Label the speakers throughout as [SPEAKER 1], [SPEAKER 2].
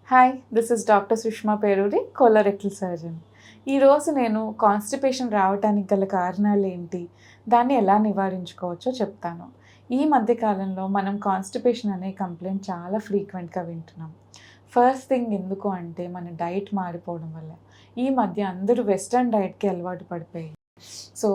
[SPEAKER 1] Hi, this is doctor Sushma Peruri, colorectal surgeon. ఈరోజు నేను constipation రావడానికి గల కారణాలు ఏంటి, దాన్ని ఎలా నివారించుకోవచ్చో చెప్తాను. ఈ మధ్యకాలంలో మనం కాన్స్టిపేషన్ అనే కంప్లైంట్ చాలా ఫ్రీక్వెంట్గా వింటున్నాం. ఫస్ట్ థింగ్ ఎందుకు అంటే మన డైట్ మారిపోవడం వల్ల. ఈ మధ్య అందరూ వెస్ట్రన్ డైట్కి అలవాటు పడిపోయి సో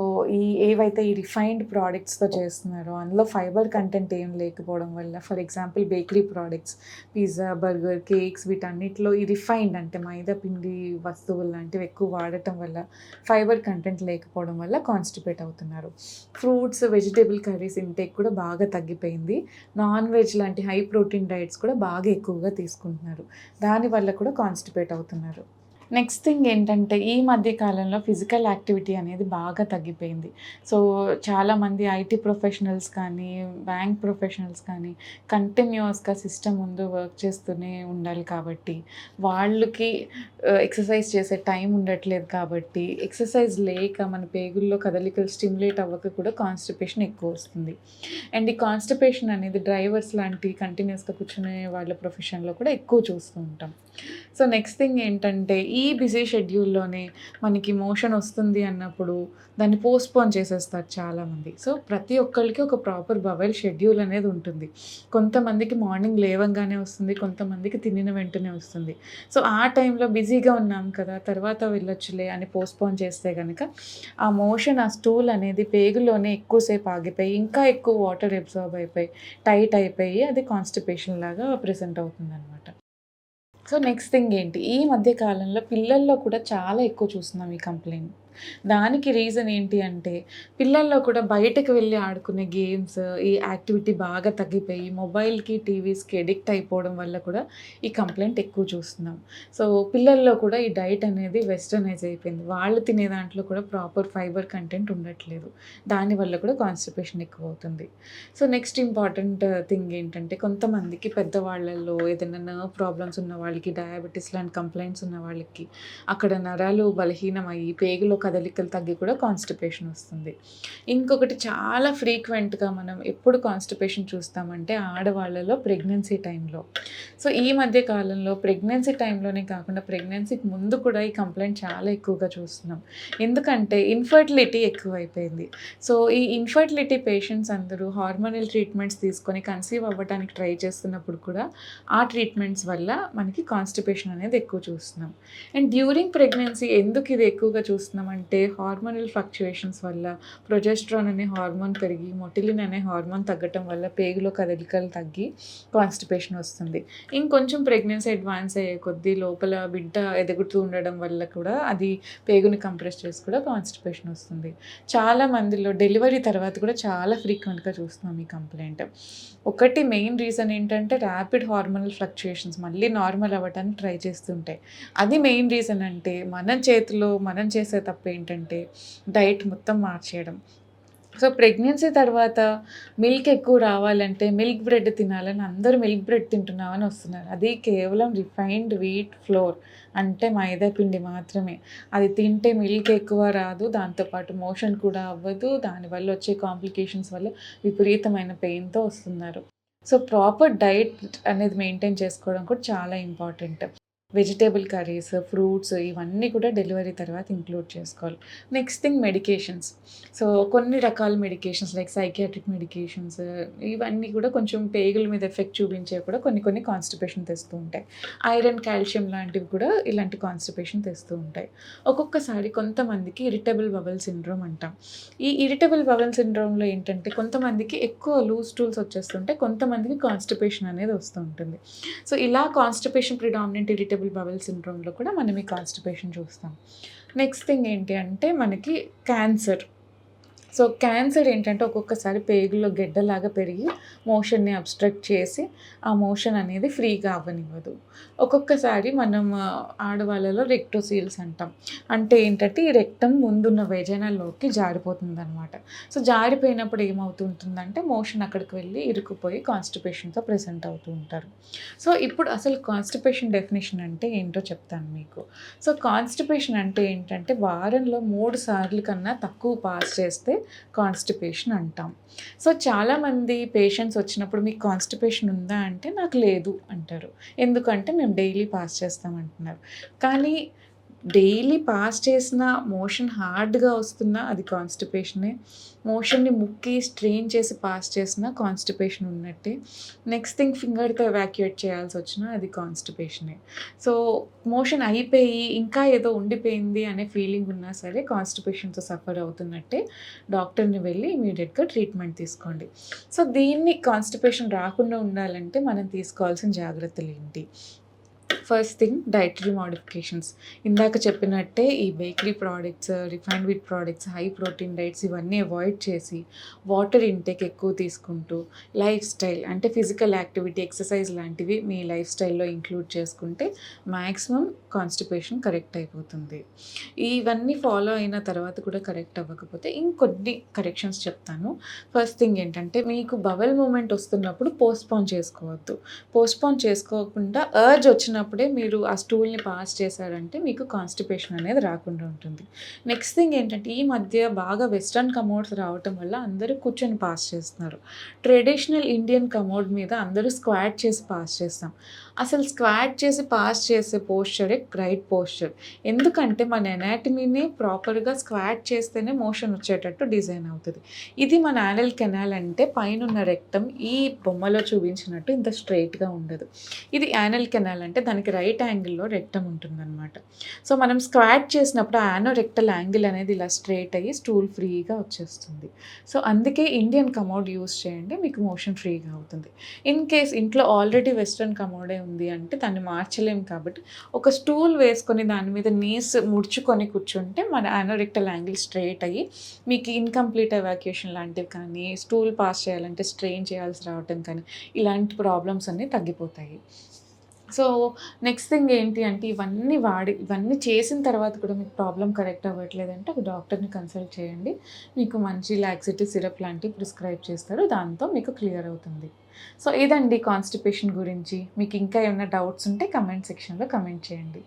[SPEAKER 1] ఏవైతే ఈ రిఫైన్డ్ ప్రోడక్ట్స్తో చేస్తున్నారో అందులో ఫైబర్ కంటెంట్ ఏం లేకపోవడం వల్ల, for example bakery products, pizza, burger, cakes, వీటన్నిటిలో ఈ రిఫైన్డ్ అంటే మైదా పిండి వస్తువులు లాంటివి ఎక్కువ వాడటం వల్ల ఫైబర్ కంటెంట్ లేకపోవడం వల్ల కాన్స్టిపేట్ అవుతున్నారు. ఫ్రూట్స్, వెజిటేబుల్ కర్రీస్ ఇంటేక్ కూడా బాగా తగ్గిపోయింది. నాన్ వెజ్ లాంటి హై ప్రోటీన్ డైట్స్ కూడా బాగా ఎక్కువగా తీసుకుంటున్నారు. దానివల్ల కూడా కాన్స్టిపేట్ అవుతున్నారు. నెక్స్ట్ థింగ్ ఏంటంటే ఈ మధ్య కాలంలో ఫిజికల్ యాక్టివిటీ అనేది బాగా తగ్గిపోయింది. సో చాలామంది ఐటీ ప్రొఫెషనల్స్ కానీ, బ్యాంక్ ప్రొఫెషనల్స్ కానీ కంటిన్యూస్గా సిస్టమ్ ముందు వర్క్ చేస్తూనే ఉండాలి కాబట్టి వాళ్ళకి ఎక్సర్సైజ్ చేసే టైం ఉండట్లేదు. కాబట్టి ఎక్సర్సైజ్ లేక మన పేగుల్లో కదలికలు స్టిమ్యులేట్ అవ్వక కూడా కాన్స్టిపేషన్ ఎక్కువ వస్తుంది. అండ్ ఈ కాన్స్టిపేషన్ అనేది డ్రైవర్స్ లాంటి కంటిన్యూస్గా కూర్చునే వాళ్ళ ప్రొఫెషన్లో కూడా ఎక్కువ చూస్తూ ఉంటాం. సో నెక్స్ట్ థింగ్ ఏంటంటే ఈ బిజీ షెడ్యూల్లోనే మనకి మోషన్ వస్తుంది అన్నప్పుడు దాన్ని పోస్ట్పోన్ చేసేస్తారు చాలామంది. సో ప్రతి ఒక్కరికి ఒక ప్రాపర్ బవెల్ షెడ్యూల్ అనేది ఉంటుంది. కొంతమందికి మార్నింగ్ లేవంగానే వస్తుంది, కొంతమందికి తినిన వెంటనే వస్తుంది. సో ఆ టైంలో బిజీగా ఉన్నాం కదా, తర్వాత వెళ్ళొచ్చులే అని పోస్ట్పోన్ చేస్తే కనుక ఆ మోషన్, ఆ స్టూల్ అనేది పేగులోనే ఎక్కువసేపు ఆగిపోయి ఇంకా ఎక్కువ వాటర్ అబ్జార్బ్ అయిపోయి టైట్ అయిపోయి అది కాన్స్టిపేషన్ లాగా ప్రెజెంట్ అవుతుంది అనమాట. సో నెక్స్ట్ థింగ్ ఏంటి, ఈ మధ్య కాలంలో పిల్లల్లో కూడా చాలా ఎక్కువ చూస్తున్నాం ఈ కంప్లైంట్. దానికి రీజన్ ఏంటి అంటే పిల్లల్లో కూడా బయటకు వెళ్ళి ఆడుకునే గేమ్స్, ఈ యాక్టివిటీ బాగా తగ్గిపోయి మొబైల్కి, టీవీస్కి అడిక్ట్ అయిపోవడం వల్ల కూడా ఈ కంప్లైంట్ ఎక్కువ చూస్తున్నాం. సో పిల్లల్లో కూడా ఈ డైట్ అనేది వెస్టర్నైజ్ అయిపోయింది. వాళ్ళు తినే దాంట్లో కూడా ప్రాపర్ ఫైబర్ కంటెంట్ ఉండట్లేదు. దానివల్ల కూడా కాన్స్టిపేషన్ ఎక్కువ అవుతుంది. సో నెక్స్ట్ ఇంపార్టెంట్ థింగ్ ఏంటంటే కొంతమందికి పెద్దవాళ్ళల్లో ఏదైనా నర్వ్ ప్రాబ్లమ్స్ ఉన్న వాళ్ళకి, డయాబెటీస్ లాంటి కంప్లైంట్స్ ఉన్న వాళ్ళకి అక్కడ నరాలు బలహీనమయ్యి పేగులో కదలికలు తగ్గి కూడా కాన్స్టిపేషన్ వస్తుంది. ఇంకొకటి చాలా ఫ్రీక్వెంట్గా మనం ఎప్పుడు కాన్స్టిపేషన్ చూస్తామంటే ఆడవాళ్ళలో ప్రెగ్నెన్సీ టైంలో. సో ఈ మధ్య కాలంలో ప్రెగ్నెన్సీ టైంలోనే కాకుండా ప్రెగ్నెన్సీకి ముందు కూడా ఈ కంప్లైంట్ చాలా ఎక్కువగా చూస్తున్నాం. ఎందుకంటే ఇన్ఫర్టిలిటీ ఎక్కువైపోయింది. సో ఈ ఇన్ఫర్టిలిటీ పేషెంట్స్ అందరూ హార్మోనల్ ట్రీట్మెంట్స్ తీసుకొని కన్సీవ్ అవ్వడానికి ట్రై చేస్తున్నప్పుడు కూడా ఆ ట్రీట్మెంట్స్ వల్ల మనకి కాన్స్టిపేషన్ అనేది ఎక్కువ చూస్తున్నాం. అండ్ డ్యూరింగ్ ప్రెగ్నెన్సీ ఎందుకు ఇది ఎక్కువగా చూస్తున్నాం అంటే హార్మోనల్ ఫ్లక్చుయేషన్స్ వల్ల ప్రొజెస్ట్రాన్ అనే హార్మోన్ పెరిగి మొటిలిన్ అనే హార్మోన్ తగ్గటం వల్ల పేగులో కదలికలు తగ్గి కాన్స్టిపేషన్ వస్తుంది. ఇంకొంచెం ప్రెగ్నెన్సీ అడ్వాన్స్ అయ్యే కొద్దీ లోపల బిడ్డ ఎదుగుతూ ఉండడం వల్ల కూడా అది పేగుని కంప్రెస్ చేసి కూడా కాన్స్టిపేషన్ వస్తుంది. చాలా మందిలో డెలివరీ తర్వాత కూడా చాలా ఫ్రీక్వెంట్గా చూస్తున్నాం ఈ కంప్లైంట్. ఒకటి మెయిన్ రీజన్ ఏంటంటే ర్యాపిడ్ హార్మోనల్ ఫ్లక్చుయేషన్స్ మళ్ళీ నార్మల్ అవ్వడానికి ట్రై చేస్తుంటాయి. అది మెయిన్ రీజన్ అంటే మన చేతిలో మనం చేసే తప్పు ఏంటంటే డైట్ మొత్తం మార్చేయడం. సో ప్రెగ్నెన్సీ తర్వాత మిల్క్ ఎక్కువ రావాలంటే మిల్క్ బ్రెడ్ తినాలని అందరూ మిల్క్ బ్రెడ్ తింటున్నామని వస్తున్నారు. అది కేవలం రిఫైన్డ్ వీట్ ఫ్లోర్ అంటే మైదా పిండి మాత్రమే. అది తింటే మిల్క్ ఎక్కువ రాదు, దాంతోపాటు మోషన్ కూడా అవ్వదు. దానివల్ల వచ్చే కాంప్లికేషన్స్ వల్ల విపరీతమైన పెయిన్తో వస్తున్నారు. సో ప్రాపర్ డైట్ అనేది మెయింటైన్ చేసుకోవడం కూడా చాలా ఇంపార్టెంట్. వెజిటేబుల్ కర్రీస్, ఫ్రూట్స్ ఇవన్నీ కూడా డెలివరీ తర్వాత ఇంక్లూడ్ చేసుకోవాలి. Next thing medications. సో కొన్ని రకాల మెడికేషన్స్ లైక్ సైకియాట్రిక్ మెడికేషన్స్ ఇవన్నీ కూడా కొంచెం పేగుల మీద ఎఫెక్ట్ చూపించేవి కూడా కొన్ని కాన్స్టిపేషన్ తెస్తూ ఉంటాయి. ఐరన్, కాల్షియం లాంటివి కూడా ఇలాంటి కాన్స్టిపేషన్ తెస్తూ ఉంటాయి. ఒక్కొక్కసారి కొంతమందికి ఇరిటబుల్ బవెల్ సిండ్రోమ్ అంటాం. ఈ ఇరిటబుల్ బవెల్ సిండ్రోమ్లో ఏంటంటే కొంతమందికి ఎక్కువ లూజ్ స్టూల్స్ వచ్చేస్తుంటే కొంతమందికి కాన్స్టిపేషన్ అనేది వస్తూ ఉంటుంది. సో ఇలా కాన్స్టిపేషన్ ప్రిడామినెంట్ ఇరిటబుల్ బవెల్ సిండ్రోమ్లో కూడా మనం ఈ కాన్స్టిపేషన్ చూస్తాం. నెక్స్ట్ థింగ్ ఏంటి అంటే మనకి క్యాన్సర్. సో క్యాన్సర్ ఏంటంటే ఒక్కొక్కసారి పేగుల్లో గెడ్డలాగా పెరిగి మోషన్ని అబ్స్ట్రక్ట్ చేసి ఆ మోషన్ అనేది ఫ్రీగా అవ్వనివ్వదు. ఒక్కొక్కసారి మనం ఆడవాళ్ళలో రెక్టోసీల్స్ అంటాం. అంటే ఏంటంటే ఈ రెక్టమ్ ముందున్న వెజైనాలోకి జారిపోతుంది అనమాట. సో జారిపోయినప్పుడు ఏమవుతుంటుందంటే మోషన్ అక్కడికి వెళ్ళి ఇరుక్కుపోయి కాన్స్టిపేషన్తో ప్రెజెంట్ అవుతూ ఉంటారు. సో ఇప్పుడు అసలు కాన్స్టిపేషన్ డెఫినేషన్ అంటే ఏంటో చెప్తాను మీకు. సో కాన్స్టిపేషన్ అంటే ఏంటంటే వారంలో 3 సార్లు కన్నా తక్కువ పాస్ చేస్తే కాన్స్టిపేషన్ అంటాం. సో చాలామంది పేషెంట్స్ వచ్చినప్పుడు మీకు కాన్స్టిపేషన్ ఉందా అంటే నాకు లేదు అంటారు. ఎందుకంటే మేము డైలీ పాస్ చేస్తాం అంటున్నారు. కానీ డైలీ పాస్ చేసిన మోషన్ హార్డ్‌గా వస్తున్నా అది కాన్స్టిపేషనే. మోషన్‌ని ముక్కి స్ట్రెయిన్ చేసి పాస్ చేసినా కాన్స్టిపేషన్ ఉన్నట్టే. నెక్స్ట్ థింగ్ ఫింగర్‌తో ఎవాక్యుయేట్ చేయాల్సొచ్చినా అది కాన్స్టిపేషనే. సో మోషన్ అయిపోయి ఇంకా ఏదో ఉండిపోయింది అనే ఫీలింగ్ ఉన్నా సరే కాన్స్టిపేషన్‌తో సఫర్ అవుతున్నట్టే. డాక్టర్‌ని వెళ్ళి ఇమ్మీడియేట్‌గా ట్రీట్మెంట్ తీసుకోండి. సో దీన్ని కాన్స్టిపేషన్ రాకుండా ఉండాలంటే మనం తీసుకోవాల్సిన జాగ్రత్తలేంటి? First thing dietary modifications. ఇందాక చెప్పినట్టే ఈ bakery products, refined wheat products, high protein diets ఇవన్నీ అవాయిడ్ చేసి వాటర్ ఇంటేక్ ఎక్కువ తీసుకుంటూ లైఫ్ స్టైల్ అంటే ఫిజికల్ యాక్టివిటీ, ఎక్సర్సైజ్ లాంటివి మీ లైఫ్ స్టైల్‌లో ఇంక్లూడ్ చేసుకుంటే మ్యాక్సిమం కాన్స్టిపేషన్ కరెక్ట్ అయిపోతుంది. ఇవన్నీ ఫాలో అయిన తర్వాత కూడా కరెక్ట్ అవ్వకపోతే ఇంకొన్ని కరెక్షన్స్ చెప్తాను. ఫస్ట్ థింగ్ ఏంటంటే మీకు బవెల్ మూవ్‌మెంట్ వస్తున్నప్పుడు పోస్ట్‌పోన్ చేసుకోవద్దు. పోస్ట్‌పోన్ చేసుకోకుండా అర్జ్ వచ్చినప్పుడే మీరు ఆ స్టూల్‌ని పాస్ చేశారంటే మీకు కాన్స్టిపేషన్ అనేది రాకుండా ఉంటుంది. నెక్స్ట్ థింగ్ ఏంటంటే ఈ మధ్య బాగా వెస్టర్న్ కమోడ్స్ రావటం వల్ల అందరూ కూర్చొని పాస్ చేస్తున్నారు. ట్రెడిషనల్ ఇండియన్ కమోడ్ మీద అందరూ స్క్వాట్ చేసి పాస్ చేస్తాం. అసలు స్క్వాట్ చేసి పాస్ చేసే పోస్చరే రైట్ పోస్చర్. ఎందుకంటే మన ఎనాటమీని ప్రాపర్‌గా స్క్వాట్ చేస్తేనే మోషన్ వచ్చేటట్టు డిజైన్ అవుతది. ఇది మన యానల్ కెనాల్ అంటే పైనున్న రెక్టమ్ ఈ బొమ్మలో చూపించినట్టు ఇంత స్ట్రెయిట్‌గా ఉండదు. ఇది యానల్ కెనాల్ అంటే దానికి రైట్ యాంగిల్‌లో రెక్టమ్ ఉంటుందన్నమాట. సో మనం స్క్వాట్ చేసినప్పుడు ఆ యానోరెక్టల్ యాంగిల్ అనేది ఇలా స్ట్రెయిట్ అయ్యి స్టూల్ ఫ్రీగా వచ్చేస్తుంది. సో అందుకే ఇండియన్ కమోడ్ యూజ్ చేయండి, మీకు మోషన్ ఫ్రీగా అవుతుంది. ఇన్ కేస్ ఇంట్లో ఆల్రెడీ వెస్టర్న్ కమోడే ఉంది అంటే దాన్ని మార్చలేము కాబట్టి ఒక స్టూల్ వేసుకొని దాని మీద నీస్ ముడుచుకొని కూర్చుంటే మన యానోరెక్టల్ యాంగిల్ స్ట్రెయిట్ అయ్యి మీకు ఇన్‌కంప్లీట్ ఎవాక్యుయేషన్ లాంటివి కానీ, స్టూల్ పాస్ చేయాలంటే స్ట్రెయిన్ చేయాల్సి రావటం కానీ ఇలాంటి ప్రాబ్లమ్స్ అన్నీ తగ్గిపోతాయి. సో నెక్స్ట్ థింగ్ ఏంటి అంటే ఇవన్నీ చేసిన తర్వాత కూడా మీకు ప్రాబ్లమ్ కరెక్ట్ అవ్వట్లేదంటే ఒక డాక్టర్‌ని కన్సల్ట్ చేయండి. మీకు మంచి లాక్సిటీ సిరప్ లాంటివి ప్రిస్క్రైబ్ చేస్తారు. దాంతో మీకు క్లియర్ అవుతుంది. సో ఇదండి కాన్స్టిపేషన్ గురించి. మీకు ఇంకా ఏమైనా డౌట్స్ ఉంటే కమెంట్ సెక్షన్‌లో కమెంట్ చేయండి.